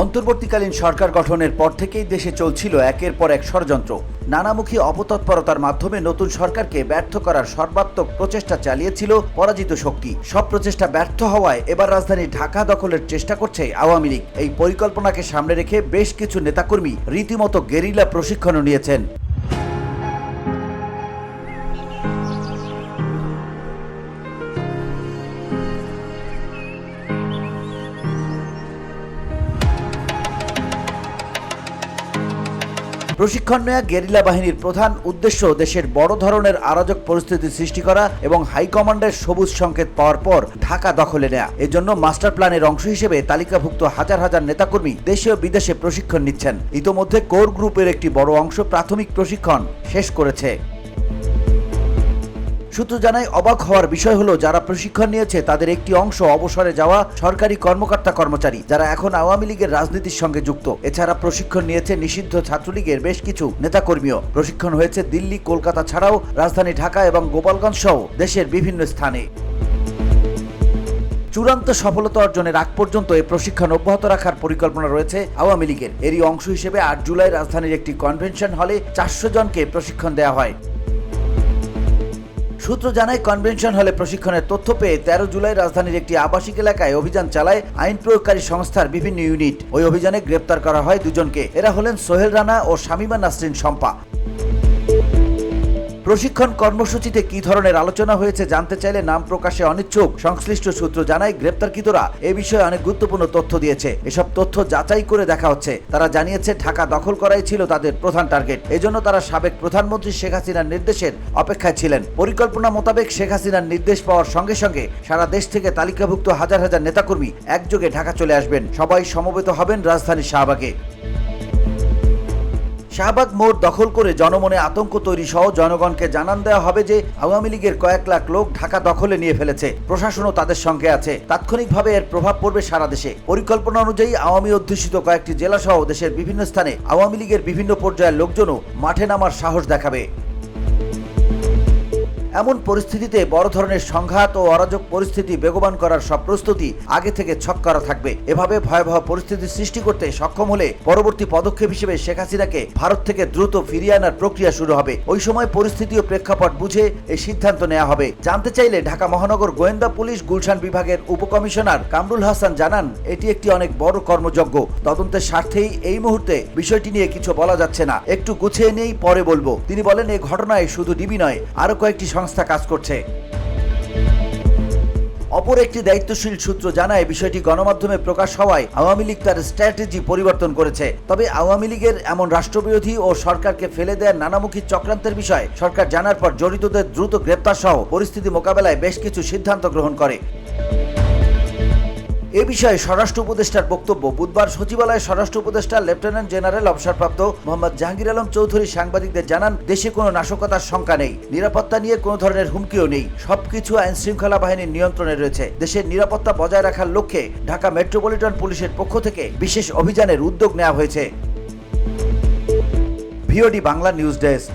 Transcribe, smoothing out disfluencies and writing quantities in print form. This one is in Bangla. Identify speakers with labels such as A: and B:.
A: অন্তর্বর্তীকালীন সরকার গঠনের পর থেকেই দেশে চলছিল একের পর এক ষড়যন্ত্র। নানামুখী অপতৎপরতার মাধ্যমে নতুন সরকারকে ব্যর্থ করার সর্বাত্মক প্রচেষ্টা চালিয়েছিল পরাজিত শক্তি। সব প্রচেষ্টা ব্যর্থ হওয়ায় এবার রাজধানী ঢাকা দখলের চেষ্টা করছে আওয়ামী লীগ। এই পরিকল্পনাকে সামনে রেখে বেশ কিছু নেতাকর্মী রীতিমতো গেরিলা প্রশিক্ষণও নিয়েছেন। প্রশিক্ষণ নেওয়া গেরিলা বাহিনীর প্রধান উদ্দেশ্য দেশের বড় ধরনের অরাজক পরিস্থিতি সৃষ্টি করা এবং হাইকমান্ডের সবুজ সংকেত পাওয়ার পর ঢাকা দখলে নেয়া। এজন্য মাস্টার প্ল্যানের অংশ হিসেবে তালিকাভুক্ত হাজার হাজার নেতাকর্মী দেশে ও বিদেশে প্রশিক্ষণ নিচ্ছেন। ইতোমধ্যে কোর গ্রুপের একটি বড় অংশ প্রাথমিক প্রশিক্ষণ শেষ করেছে। সূত্র জানায়, অবাক হওয়ার বিষয় হলো যারা প্রশিক্ষণ নিয়েছে তাদের একটি অংশ অবসরে যাওয়া সরকারি কর্মকর্তা কর্মচারী, যারা এখন আওয়ামী লীগের রাজনীতির সঙ্গে যুক্ত। এছাড়া প্রশিক্ষণ নিয়েছে নিষিদ্ধ ছাত্রলীগের বেশ কিছু নেতাকর্মীও। প্রশিক্ষণ হয়েছে দিল্লি, কলকাতা ছাড়াও রাজধানী ঢাকা এবং গোপালগঞ্জ সহ দেশের বিভিন্ন স্থানে। চূড়ান্ত সফলতা অর্জনের আগ পর্যন্ত এই প্রশিক্ষণ অব্যাহত রাখার পরিকল্পনা রয়েছে আওয়ামী লীগের। এরই অংশ হিসেবে 8 জুলাই রাজধানীর একটি কনভেনশন হলে 400 জনকে প্রশিক্ষণ দেওয়া হয়। সূত্র জানায়, কনভেনশন হলে প্রশিক্ষণের তথ্য পেয়ে 13 জুলাই রাজধানীর একটি আবাসিক এলাকায় অভিযান চালায় আইন প্রয়োগকারী সংস্থার বিভিন্ন ইউনিট। ওই অভিযানে গ্রেপ্তার করা হয় 2 জনকে। এরা হলেন সোহেল রানা ও শামীমা নাসরিন শম্পা। প্রশিক্ষণ কর্মসূচিতে কি ধরনের আলোচনা হয়েছে জানতে চাইলে নাম প্রকাশে অনিচ্ছুক সংশ্লিষ্ট সূত্র জানায়, গ্রেপ্তারকৃতরা এ বিষয়ে অনেক গুরুত্বপূর্ণ তথ্য দিয়েছে। এসব তথ্য যাচাই করে দেখা হচ্ছে। তারা জানিয়েছে ঢাকা দখল করাই ছিল তাদের প্রধান টার্গেট। এজন্য তারা সাবেক প্রধানমন্ত্রী শেখ হাসিনার নির্দেশের অপেক্ষায় ছিলেন। পরিকল্পনা মোতাবেক শেখ হাসিনার নির্দেশ পাওয়ার সঙ্গে সঙ্গে সারা দেশ থেকে তালিকাভুক্ত হাজার হাজার নেতাকর্মী একযোগে ঢাকা চলে আসবেন। সবাই সমবেত হবেন রাজধানী শাহবাগে। শাহবাগ মোড় দখল করে জনমনে আতঙ্ক তৈরি সহ জনগণকে জানান দেওয়া হবে যে আওয়ামী লীগের কয়েক লাখ লোক ঢাকা দখলে নিয়ে ফেলেছে। প্রশাসনও তাদের সঙ্গে আছে। তাৎক্ষণিকভাবে এর প্রভাব পড়বে সারা দেশে। পরিকল্পনা অনুযায়ী আওয়ামী অধ্যুষিত কয়েকটি জেলা সহ দেশের বিভিন্ন স্থানে আওয়ামী লীগের বিভিন্ন পর্যায়ের লোকজনও মাঠে নামার সাহস দেখাবে। এমন পরিস্থিতিতে বড় ধরনের সংঘাত ও অরাজক পরিস্থিতি বেগবান করার সব প্রস্তুতি আগে থেকে ছক করা থাকবে। এভাবে ভয়াবহ পরিস্থিতি সৃষ্টি করতে সক্ষম হলে পরবর্তী পদক্ষেপ হিসেবে শেখ হাসিনাকে ভারত থেকে দ্রুত ফিরিয়ে আনার প্রক্রিয়া শুরু হবে। ওই সময় পরিস্থিতি ও প্রেক্ষাপট বুঝে এই সিদ্ধান্ত নেওয়া হবে। জানতে চাইলে ঢাকা মহানগর গোয়েন্দা পুলিশ গুলশান বিভাগের উপকমিশনার কামরুল হাসান জানান, এটি একটি অনেক বড় কর্মযজ্ঞ। তদন্তের স্বার্থেই এই মুহূর্তে বিষয়টি নিয়ে কিছু বলা যাচ্ছে না। একটু গুছিয়ে নিয়েই পরে বলবো। তিনি বলেন, এই ঘটনায় শুধু ডিবি নয়, আরো কয়েকটি সংস্থা কাজ করছে। অপর একটি দায়িত্বশীল সূত্র জানায়, বিষয়টি গণমাধ্যমে প্রকাশ হওয়ায় আওয়ামী লীগ তার স্ট্র্যাটেজি পরিবর্তন করেছে। তবে আওয়ামী লীগের এমন রাষ্ট্রবিরোধী ও সরকারকে ফেলে দেওয়ার নানামুখী চক্রান্তের বিষয়ে সরকার জানার পর জড়িতদের দ্রুত গ্রেপ্তার সহ পরিস্থিতি মোকাবেলায় বেশ কিছু সিদ্ধান্ত গ্রহণ করে। এ বিষয়ে স্বরাষ্ট্র উপদেষ্টার বক্তব্য। বুধবার সচিবালয়ে স্বরাষ্ট্র উপদেষ্টা লেফটেন্যান্ট জেনারেল অবসরপ্রাপ্ত মোহাম্মদ জাহাঙ্গীর আলম চৌধুরী সাংবাদিকদের জানান, দেশে কোনো নাশকতার শঙ্কা নেই। নিরাপত্তা নিয়ে কোনো ধরনের হুমকিও নেই। সবকিছু আইন শৃঙ্খলা বাহিনীর নিয়ন্ত্রণে রয়েছে। দেশের নিরাপত্তা বজায় রাখার লক্ষ্যে ঢাকা মেট্রোপলিটন পুলিশের পক্ষ থেকে বিশেষ অভিযানের উদ্যোগ নেওয়া হয়েছে। VOD Bangla news desk.